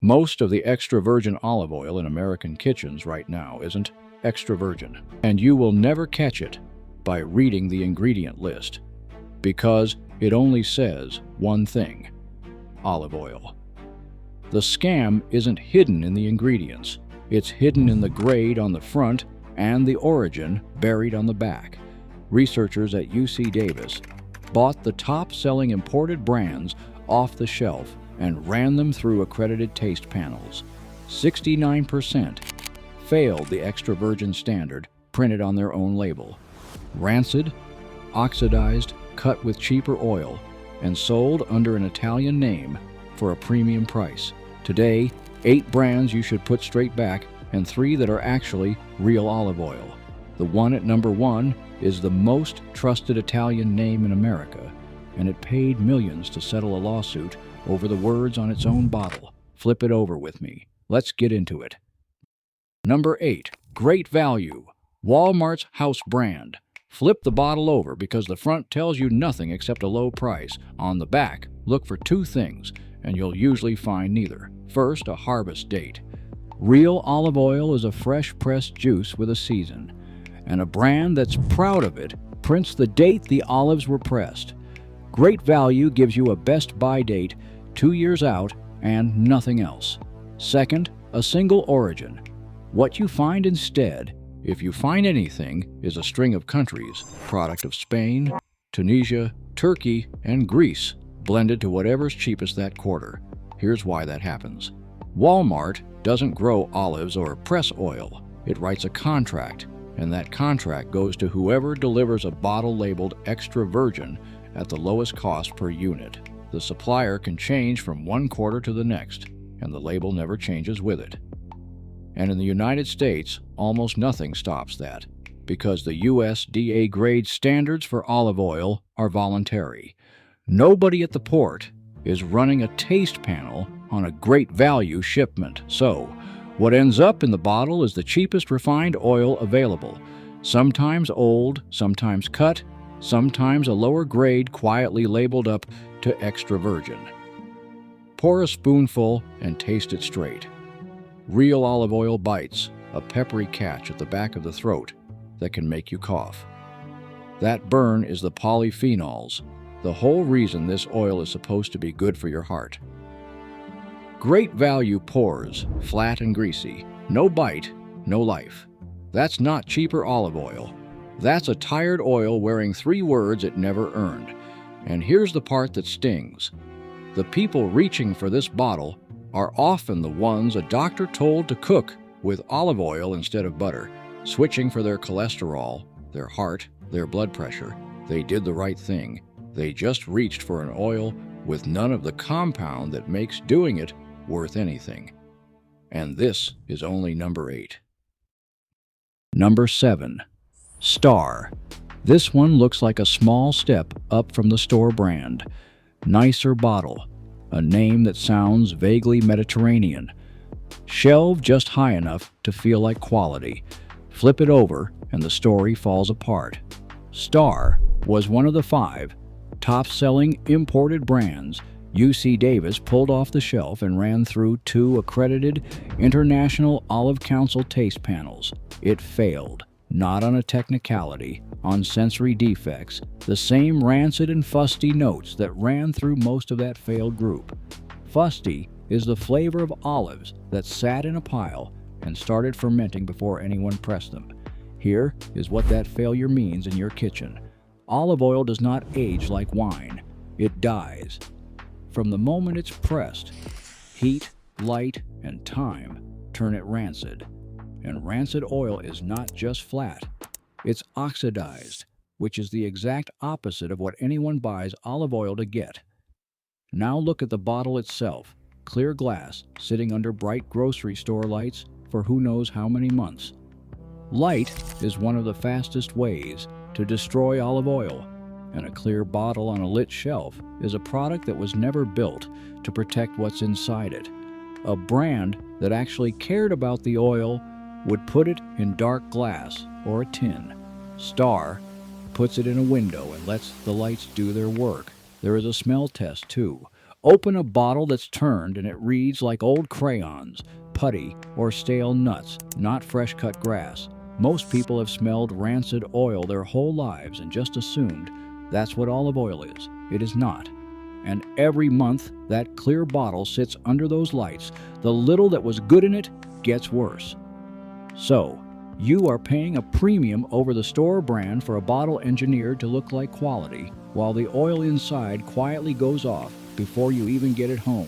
Most of the extra virgin olive oil in American kitchens right now isn't extra virgin, and you will never catch it by reading the ingredient list because it only says one thing: olive oil. The scam isn't hidden in the ingredients. It's hidden in the grade on the front and the origin buried on the back. Researchers at UC Davis bought the top-selling imported brands off the shelf and ran them through accredited taste panels. 69% failed the extra virgin standard printed on their own label. Rancid, oxidized, cut with cheaper oil, and sold under an Italian name for a premium price. Today, 8 brands you should put straight back and 3 that are actually real olive oil. The one at number 1 is the most trusted Italian name in America, and it paid millions to settle a lawsuit over the words on its own bottle. Flip it over with me. Let's get into it. Number 8. Great value. Walmart's house brand. Flip the bottle over because the front tells you nothing except a low price. On the back, look for 2 things, and you'll usually find neither. First, a harvest date. Real olive oil is a fresh-pressed juice with a season, and a brand that's proud of it prints the date the olives were pressed. Great value gives you a best buy date 2 years out and nothing else. Second, a single origin. What you find instead, if you find anything, is a string of countries, product of Spain, Tunisia, Turkey, and Greece, blended to whatever's cheapest that quarter. Here's why that happens. Walmart doesn't grow olives or press oil. It writes a contract, and that contract goes to whoever delivers a bottle labeled extra virgin at the lowest cost per unit. The supplier can change from one quarter to the next, and the label never changes with it. And in the United States, almost nothing stops that, because the USDA grade standards for olive oil are voluntary. Nobody at the port is running a taste panel on a great value shipment. So, what ends up in the bottle is the cheapest refined oil available. Sometimes old, sometimes cut, sometimes a lower grade quietly labeled up to extra virgin. Pour a spoonful and taste it straight. Real olive oil bites, a peppery catch at the back of the throat that can make you cough. That burn is the polyphenols, the whole reason this oil is supposed to be good for your heart. Great value pours, flat and greasy. No bite, no life. That's not cheaper olive oil. That's a tired oil wearing 3 words it never earned. And here's the part that stings. The people reaching for this bottle are often the ones a doctor told to cook with olive oil instead of butter, switching for their cholesterol, their heart, their blood pressure. They did the right thing. They just reached for an oil with none of the compound that makes doing it worth anything. And this is only number 8. Number 7. Star. This one looks like a small step up from the store brand. Nicer bottle. A name that sounds vaguely Mediterranean. Shelved just high enough to feel like quality. Flip it over and the story falls apart. Star was one of the 5 top-selling imported brands UC Davis pulled off the shelf and ran through 2 accredited International Olive Council taste panels. It failed, not on a technicality, on sensory defects, the same rancid and fusty notes that ran through most of that failed group. Fusty is the flavor of olives that sat in a pile and started fermenting before anyone pressed them. Here is what that failure means in your kitchen. Olive oil does not age like wine. It dies. From the moment it's pressed, heat, light, and time turn it rancid. And rancid oil is not just flat. It's oxidized, which is the exact opposite of what anyone buys olive oil to get. Now look at the bottle itself. Clear glass, sitting under bright grocery store lights for who knows how many months. Light is one of the fastest ways to destroy olive oil, and a clear bottle on a lit shelf is a product that was never built to protect what's inside it. A brand that actually cared about the oil would put it in dark glass or a tin. Star puts it in a window and lets the lights do their work. There is a smell test too. Open a bottle that's turned and it reads like old crayons, putty, or stale nuts, not fresh-cut grass. Most people have smelled rancid oil their whole lives and just assumed that's what olive oil is. It is not. And every month, that clear bottle sits under those lights. The little that was good in it gets worse. So, you are paying a premium over the store brand for a bottle engineered to look like quality, while the oil inside quietly goes off before you even get it home.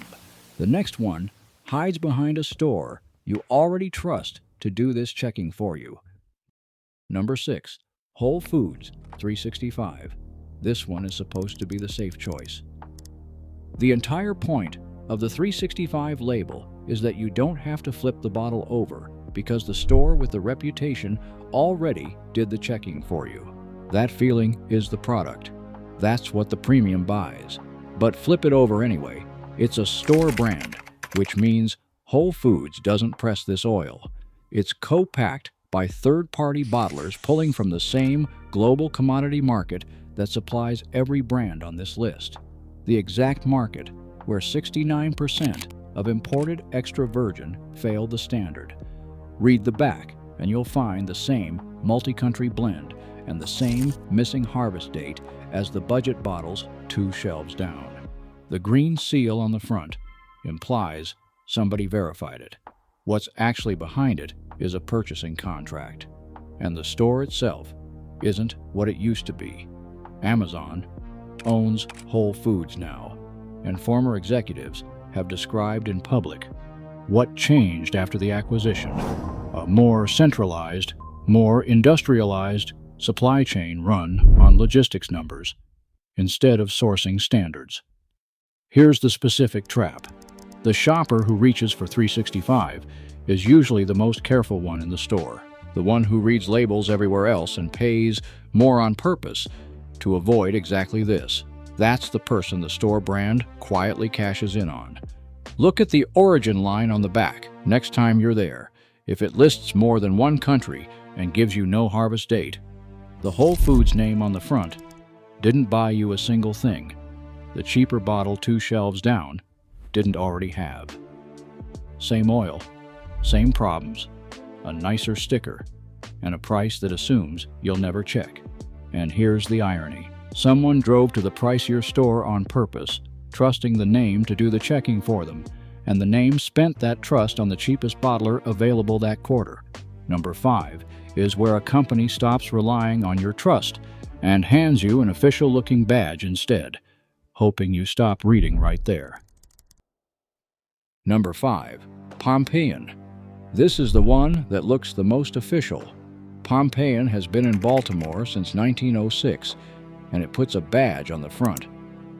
The next one hides behind a store you already trust to do this checking for you. Number 6. Whole Foods 365. This one is supposed to be the safe choice. The entire point of the 365 label is that you don't have to flip the bottle over because the store with the reputation already did the checking for you. That feeling is the product. That's what the premium buys. But flip it over anyway. It's a store brand, which means Whole Foods doesn't press this oil. It's co-packed by third-party bottlers pulling from the same global commodity market that supplies every brand on this list. The exact market where 69% of imported extra virgin failed the standard. Read the back and you'll find the same multi-country blend and the same missing harvest date as the budget bottles 2 shelves down. The green seal on the front implies somebody verified it. What's actually behind it is a purchasing contract, and the store itself isn't what it used to be. Amazon owns Whole Foods now, and former executives have described in public what changed after the acquisition: a more centralized, more industrialized supply chain run on logistics numbers instead of sourcing standards. Here's the specific trap. The shopper who reaches for 365 is usually the most careful one in the store, the one who reads labels everywhere else and pays more on purpose to avoid exactly this. That's the person the store brand quietly cashes in on. Look at the origin line on the back next time you're there. If it lists more than one country and gives you no harvest date, the Whole Foods name on the front didn't buy you a single thing. The cheaper bottle 2 shelves down didn't already have. Same oil, same problems, a nicer sticker, and a price that assumes you'll never check. And here's the irony. Someone drove to the pricier store on purpose, trusting the name to do the checking for them, and the name spent that trust on the cheapest bottler available that quarter. Number 5 is where a company stops relying on your trust and hands you an official-looking badge instead, hoping you stop reading right there. Number 5. Pompeian. This is the one that looks the most official. Pompeian has been in Baltimore since 1906, and it puts a badge on the front.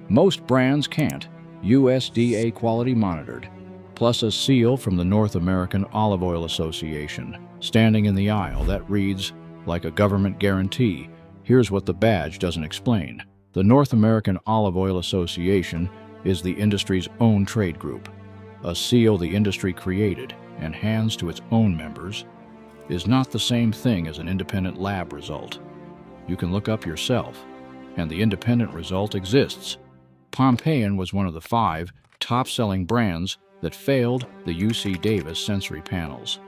Most brands can't. USDA quality monitored, plus a seal from the North American Olive Oil Association, standing in the aisle that reads like a government guarantee. Here's what the badge doesn't explain. The North American Olive Oil Association is the industry's own trade group. A seal the industry created and hands to its own members is not the same thing as an independent lab result. You can look up yourself, and the independent result exists. Pompeian was one of the 5 top-selling brands that failed the UC Davis sensory panels.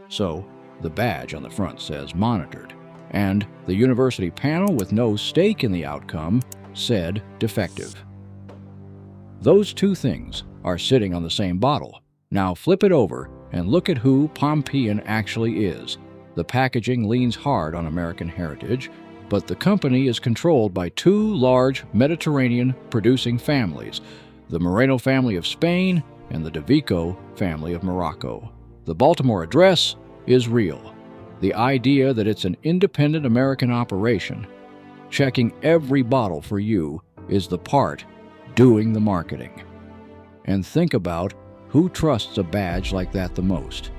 So, the badge on the front says monitored, and the university panel with no stake in the outcome said defective. Those 2 things are sitting on the same bottle. Now flip it over and look at who Pompeian actually is. The packaging leans hard on American heritage, but the company is controlled by 2 large Mediterranean-producing families, the Moreno family of Spain and the De Vico family of Morocco. The Baltimore address is real. The idea that it's an independent American operation, checking every bottle for you, is the part doing the marketing. And think about who trusts a badge like that the most.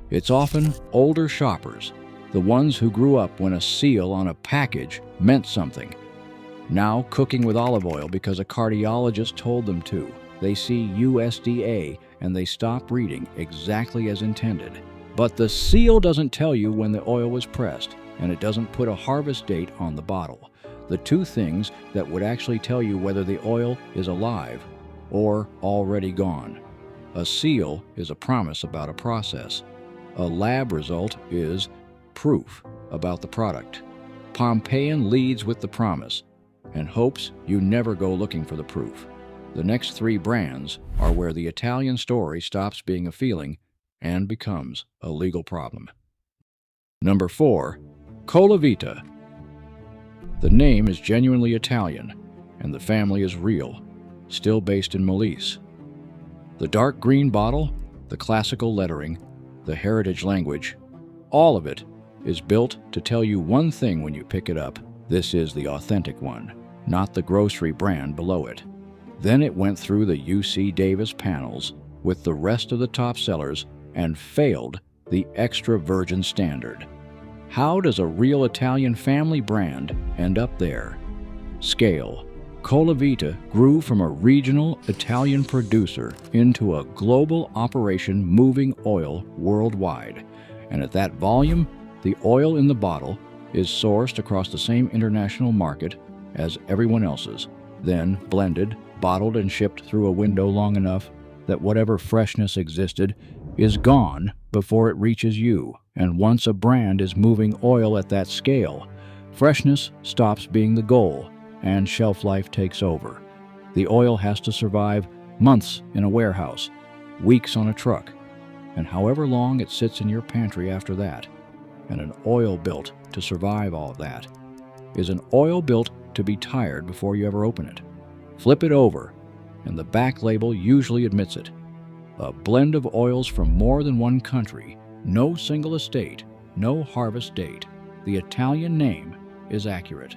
It's often older shoppers, the ones who grew up when a seal on a package meant something. Now cooking with olive oil because a cardiologist told them to. They see USDA and they stop reading exactly as intended. But the seal doesn't tell you when the oil was pressed, and it doesn't put a harvest date on the bottle. The 2 things that would actually tell you whether the oil is alive or already gone. A seal is a promise about a process. A lab result is proof about the product. Pompeian leads with the promise and hopes you never go looking for the proof. The next three brands are where the Italian story stops being a feeling and becomes a legal problem. Number 4. Cola Vita. The name is genuinely Italian, and the family is real, still based in Molise. The dark green bottle, the classical lettering, the heritage language, all of it is built to tell you one thing when you pick it up: this is the authentic one, not the grocery brand below it. Then it went through the UC Davis panels with the rest of the top sellers and failed the extra virgin standard. How does a real Italian family brand end up there? Scale. Cola Vita grew from a regional Italian producer into a global operation moving oil worldwide. And at that volume, the oil in the bottle is sourced across the same international market as everyone else's, then blended, bottled, and shipped through a window long enough that whatever freshness existed is gone before it reaches you. And once a brand is moving oil at that scale, freshness stops being the goal and shelf life takes over. The oil has to survive months in a warehouse, weeks on a truck, and however long it sits in your pantry after that. And an oil built to survive all of that is an oil built to be tired before you ever open it. Flip it over, and the back label usually admits it. A blend of oils from more than one country, no single estate, no harvest date. The Italian name is accurate.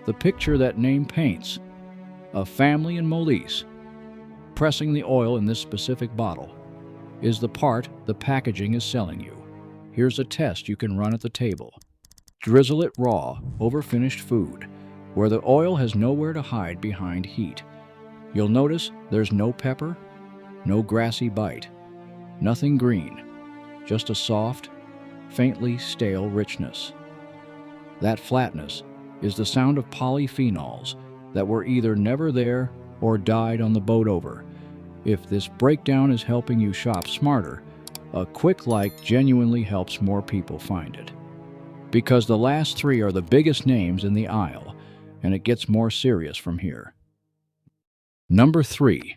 The picture that name paints: a family in Molise pressing the oil in this specific bottle is the part the packaging is selling you. Here's a test you can run at the table. Drizzle it raw over finished food, where the oil has nowhere to hide behind heat. You'll notice there's no pepper, no grassy bite, nothing green, just a soft, faintly stale richness. That flatness is the sound of polyphenols that were either never there or died on the boat over. If this breakdown is helping you shop smarter, a quick like genuinely helps more people find it. Because the last three are the biggest names in the aisle, and it gets more serious from here. Number 3.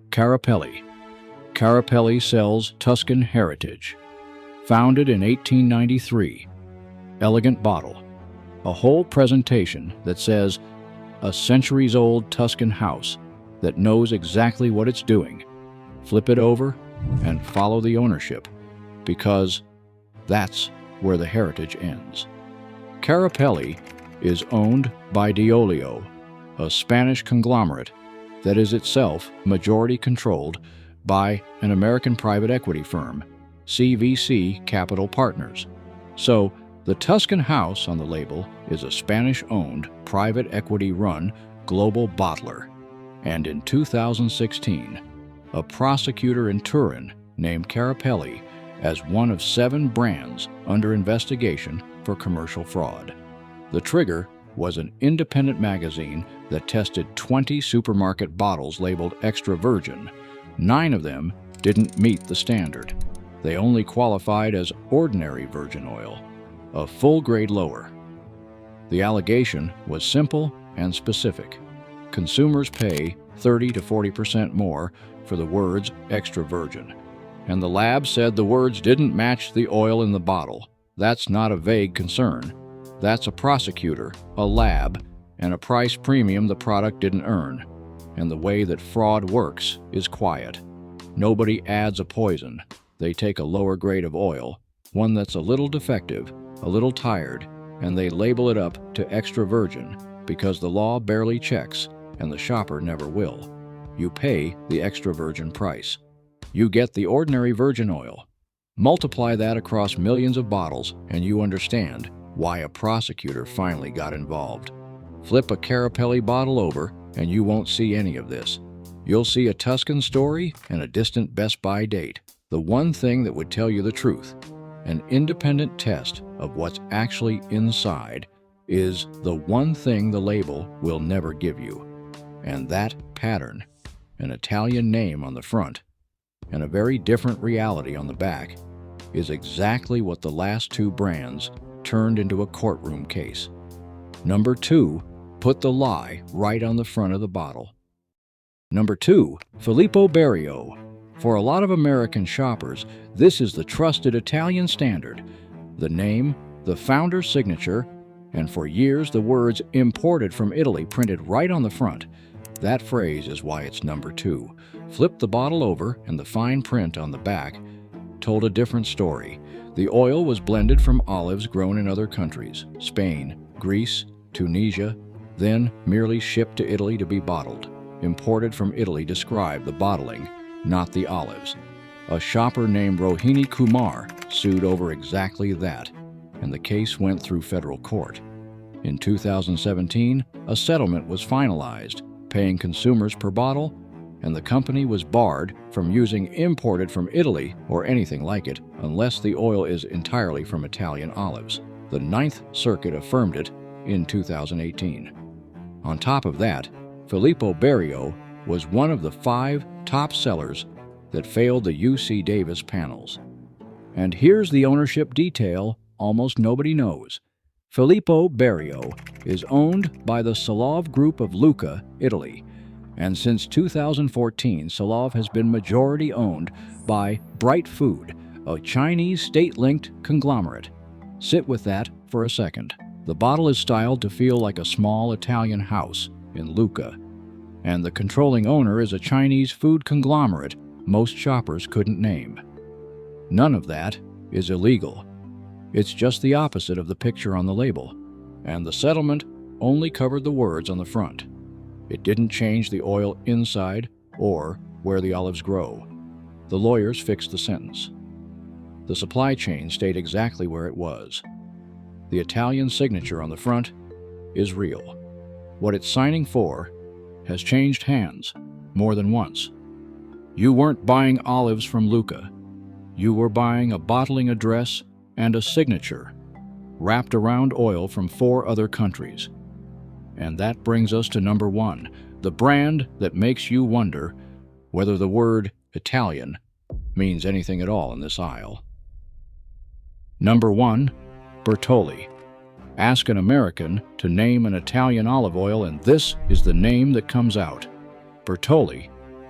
Carapelli. Carapelli sells Tuscan heritage. Founded in 1893. Elegant bottle. A whole presentation that says, a centuries-old Tuscan house that knows exactly what it's doing. Flip it over and follow the ownership, because that's where the heritage ends. Carapelli is owned by Diolio, a Spanish conglomerate that is itself majority-controlled by an American private equity firm, CVC Capital Partners. So, the Tuscan house on the label is a Spanish-owned, private equity-run global bottler. And in 2016, a prosecutor in Turin named Carapelli as one of 7 brands under investigation for commercial fraud. The trigger was an independent magazine that tested 20 supermarket bottles labeled extra virgin. 9 of them didn't meet the standard. They only qualified as ordinary virgin oil, a full grade lower. The allegation was simple and specific. Consumers pay 30 to 40% more for the words extra virgin. And the lab said the words didn't match the oil in the bottle. That's not a vague concern. That's a prosecutor, a lab, and a price premium the product didn't earn. And the way that fraud works is quiet. Nobody adds a poison. They take a lower grade of oil, one that's a little defective, a little tired, and they label it up to extra virgin because the law barely checks and the shopper never will. You pay the extra virgin price. You get the ordinary virgin oil. Multiply that across millions of bottles and you understand why a prosecutor finally got involved. Flip a Carapelli bottle over and you won't see any of this. You'll see a Tuscan story and a distant Best Buy date. The one thing that would tell you the truth, an independent test of what's actually inside, is the one thing the label will never give you. And that pattern an Italian name on the front, and a very different reality on the back is exactly what the last two brands turned into a courtroom case. Number 2, put the lie right on the front of the bottle. Number 2, Filippo Berio. For a lot of American shoppers, this is the trusted Italian standard. The name, the founder's signature, and for years the words "imported from Italy" printed right on the front. That phrase is why it's number 2. Flip the bottle over and the fine print on the back told a different story. The oil was blended from olives grown in other countries, Spain, Greece, Tunisia, then merely shipped to Italy to be bottled. Imported from Italy described the bottling, not the olives. A shopper named Rohini Kumar sued over exactly that, and the case went through federal court. In 2017, a settlement was finalized, paying consumers per bottle, and the company was barred from using "imported from Italy" or anything like it unless the oil is entirely from Italian olives. The Ninth Circuit affirmed it in 2018. On top of that, Filippo Berio was one of the 5 top sellers that failed the UC Davis panels. And here's the ownership detail almost nobody knows. Filippo Berio is owned by the Solov Group of Lucca, Italy, and since 2014, Solov has been majority owned by Bright Food, a Chinese state-linked conglomerate. Sit with that for a second. The bottle is styled to feel like a small Italian house in Lucca, and the controlling owner is a Chinese food conglomerate most shoppers couldn't name. None of that is illegal. It's just the opposite of the picture on the label, and the settlement only covered the words on the front. It didn't change the oil inside or where the olives grow. The lawyers fixed the sentence. The supply chain stayed exactly where it was. The Italian signature on the front is real. What it's signing for has changed hands more than once. You weren't buying olives from Lucca. You were buying a bottling address and a signature wrapped around oil from 4 other countries. And that brings us to number 1, the brand that makes you wonder whether the word Italian means anything at all in this aisle. Number 1, Bertolli. Ask an American to name an Italian olive oil and this is the name that comes out. Bertolli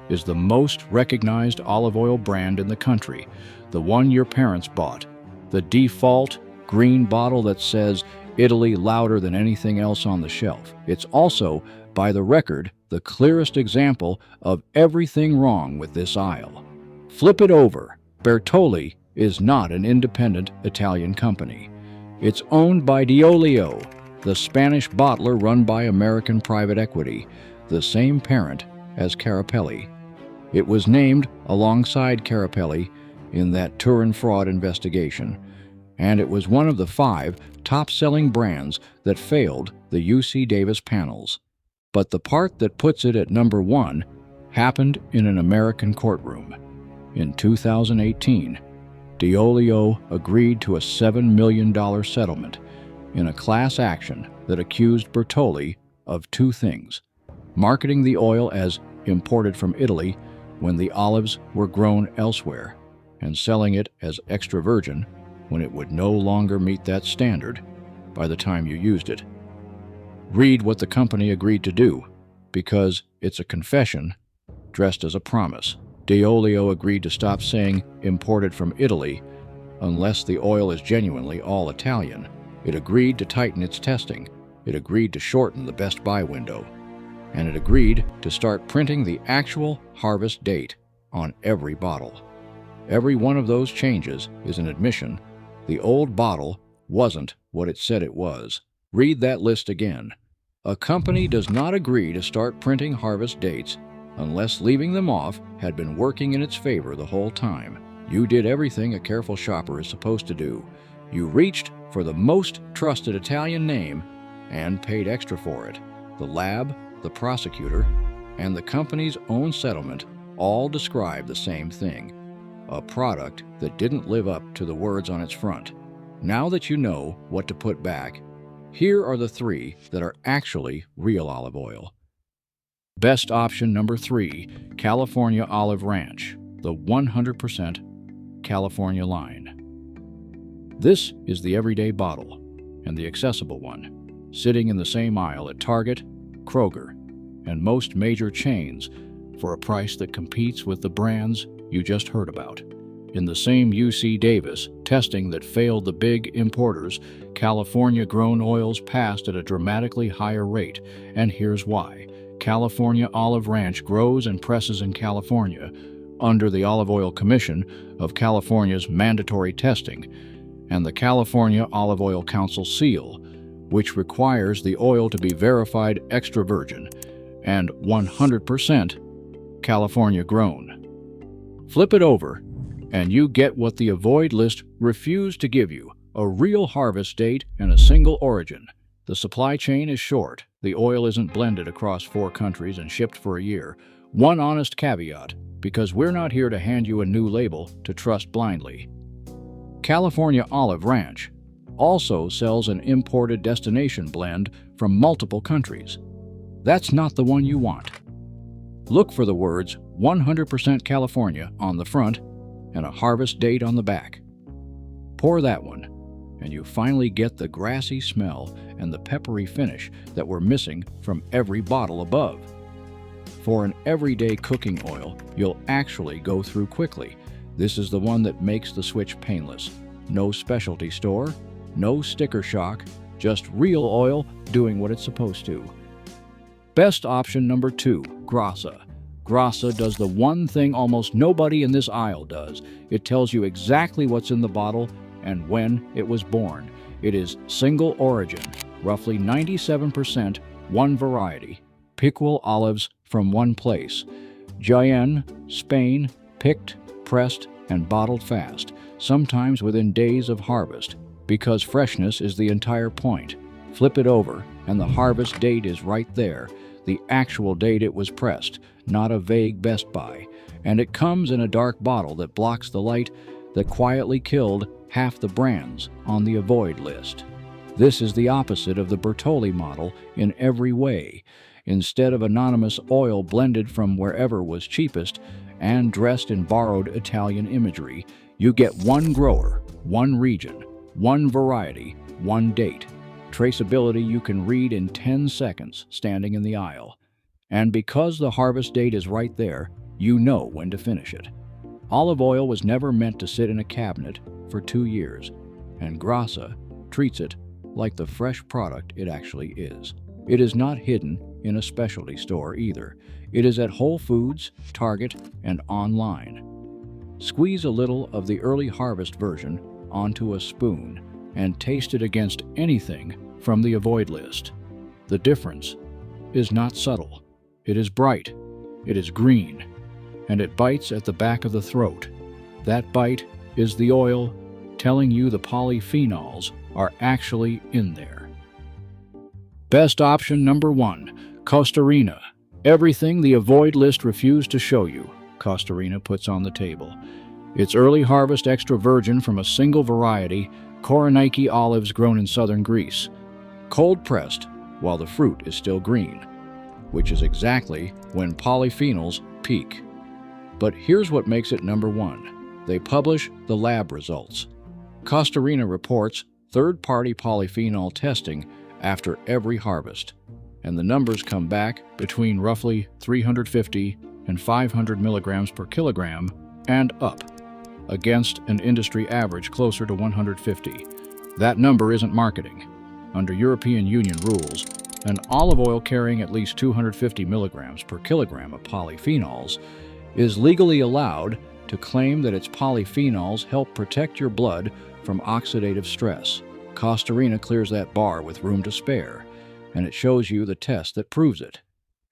is the most recognized olive oil brand in the country, the one your parents bought, the default green bottle that says Italy louder than anything else on the shelf. It's also, by the record, the clearest example of everything wrong with this aisle. Flip it over. Bertolli is not an independent Italian company. It's owned by Diolio, the Spanish bottler run by American private equity, the same parent as Carapelli. It was named alongside Carapelli in that Turin fraud investigation, and it was one of the 5 top-selling brands that failed the UC Davis panels. But the part that puts it at number 1 happened in an American courtroom. In 2018, Diolio agreed to a $7 million settlement in a class action that accused Bertolli of 2 things: marketing the oil as imported from Italy when the olives were grown elsewhere, and selling it as extra virgin when it would no longer meet that standard by the time you used it. Read what the company agreed to do, because it's a confession dressed as a promise. Diolio agreed to stop saying "imported from Italy" unless the oil is genuinely all Italian. It agreed to tighten its testing. It agreed to shorten the best buy window. And it agreed to start printing the actual harvest date on every bottle. Every one of those changes is an admission the old bottle wasn't what it said it was. Read that list again. A company does not agree to start printing harvest dates unless leaving them off had been working in its favor the whole time. You did everything a careful shopper is supposed to do. You reached for the most trusted Italian name and paid extra for it. The lab, the prosecutor, and the company's own settlement all describe the same thing: a product that didn't live up to the words on its front. Now that you know what to put back, here are the 3 that are actually real olive oil. Best option number 3, California Olive Ranch, the 100% California line. This is the everyday bottle and the accessible one, sitting in the same aisle at Target, Kroger, and most major chains for a price that competes with the brands you just heard about. In the same UC Davis testing that failed the big importers, California-grown oils passed at a dramatically higher rate, and here's why. California Olive Ranch grows and presses in California under the Olive Oil Commission of California's mandatory testing and the California Olive Oil Council seal, which requires the oil to be verified extra virgin and 100% California grown. Flip it over, and you get what the Avoid list refused to give you: a real harvest date and a single origin. The supply chain is short. The oil isn't blended across 4 countries and shipped for a year. One honest caveat, because we're not here to hand you a new label to trust blindly. California Olive Ranch also sells an imported destination blend from multiple countries. That's not the one you want. Look for the words 100% California on the front and a harvest date on the back. Pour that one, and you finally get the grassy smell and the peppery finish that were missing from every bottle above. For an everyday cooking oil you'll actually go through quickly, this is the one that makes the switch painless. No specialty store, no sticker shock, just real oil doing what it's supposed to. Best option number 2, Grassa. Grassa does the one thing almost nobody in this aisle does. It tells you exactly what's in the bottle and when it was born. It is single origin, roughly 97% one variety, Picual olives from one place. Jaén, Spain, picked, pressed, and bottled fast, sometimes within days of harvest, because freshness is the entire point. Flip it over, and the harvest date is right there, the actual date it was pressed, not a vague Best By. And it comes in a dark bottle that blocks the light that quietly killed half the brands on the Avoid list. This is the opposite of the Bertolli model in every way. Instead of anonymous oil blended from wherever was cheapest and dressed in borrowed Italian imagery, you get one grower, one region, one variety, one date. Traceability you can read in 10 seconds standing in the aisle. And because the harvest date is right there, you know when to finish it. Olive oil was never meant to sit in a cabinet for 2 years, and Grassa treats it like the fresh product it actually is. It is not hidden in a specialty store either. It is at Whole Foods, Target, and online. Squeeze a little of the early harvest version onto a spoon and taste it against anything from the Avoid list. The difference is not subtle. It is bright, it is green, and it bites at the back of the throat. That bite is the oil telling you the polyphenols are actually in there. Best option number 1, Costa Rica. Everything the Avoid list refused to show you, Costa Rica puts on the table. It's early harvest extra virgin from a single variety, Koroneiki olives grown in southern Greece. Cold pressed while the fruit is still green, which is exactly when polyphenols peak. But here's what makes it number 1. They publish the lab results. Costa Rica reports third-party polyphenol testing after every harvest, and the numbers come back between roughly 350 and 500 milligrams per kilogram and up, against an industry average closer to 150. That number isn't marketing. Under European Union rules, an olive oil carrying at least 250 milligrams per kilogram of polyphenols is legally allowed to claim that its polyphenols help protect your blood from oxidative stress. Costa Rica clears that bar with room to spare, and it shows you the test that proves it.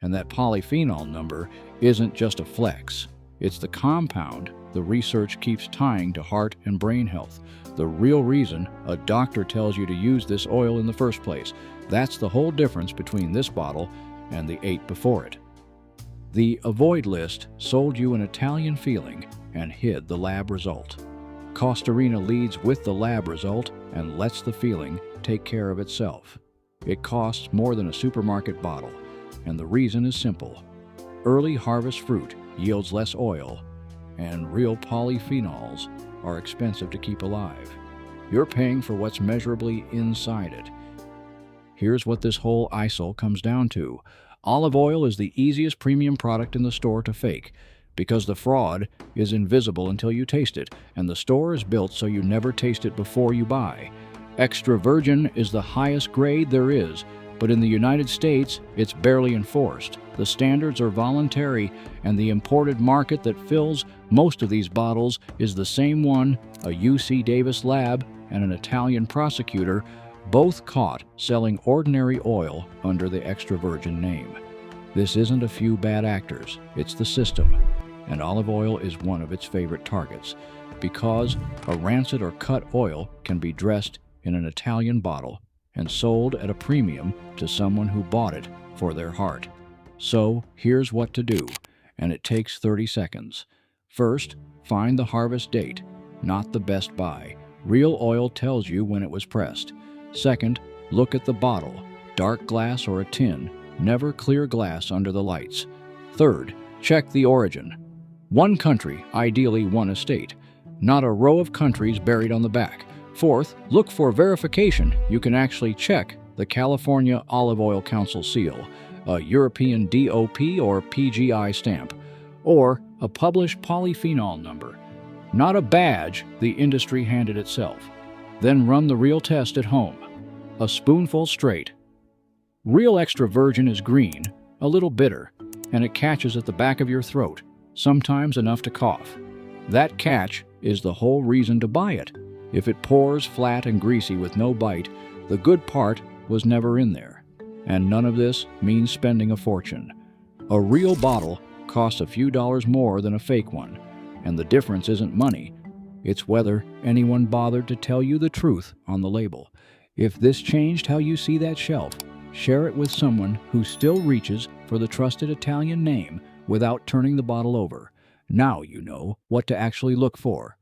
And that polyphenol number isn't just a flex. It's the compound the research keeps tying to heart and brain health, the real reason a doctor tells you to use this oil in the first place. That's the whole difference between this bottle and the 8 before it. The Avoid list sold you an Italian feeling and hid the lab result. Costa Rica leads with the lab result and lets the feeling take care of itself. It costs more than a supermarket bottle, and the reason is simple. early harvest fruit yields less oil, and real polyphenols are expensive to keep alive. You're paying for what's measurably inside it. Here's what this whole ISIL comes down to. Olive oil is the easiest premium product in the store to fake, because the fraud is invisible until you taste it, and the store is built so you never taste it before you buy. Extra virgin is the highest grade there is, but in the United States, it's barely enforced. The standards are voluntary, and the imported market that fills most of these bottles is the same one a UC Davis lab and an Italian prosecutor both caught selling ordinary oil under the extra virgin name. This isn't a few bad actors, it's the system, and olive oil is one of its favorite targets, because a rancid or cut oil can be dressed in an Italian bottle and sold at a premium to someone who bought it for their heart. So here's what to do, and it takes 30 seconds. First, find the harvest date, not the best buy. Real oil tells you when it was pressed. Second, look at the bottle, dark glass or a tin, never clear glass under the lights. Third, check the origin. One country, ideally one estate, not a row of countries buried on the back. Fourth, look for verification. You can actually check the California Olive Oil Council seal, a European DOP or PGI stamp, or a published polyphenol number, not a badge the industry handed itself. Then run the real test at home. A spoonful straight. Real extra virgin is green, a little bitter, and it catches at the back of your throat, sometimes enough to cough. That catch is the whole reason to buy it. If it pours flat and greasy with no bite, the good part was never in there. And none of this means spending a fortune. A real bottle costs a few dollars more than a fake one, and the difference isn't money. It's whether anyone bothered to tell you the truth on the label. If this changed how you see that shelf, share it with someone who still reaches for the trusted Italian name without turning the bottle over. Now you know what to actually look for.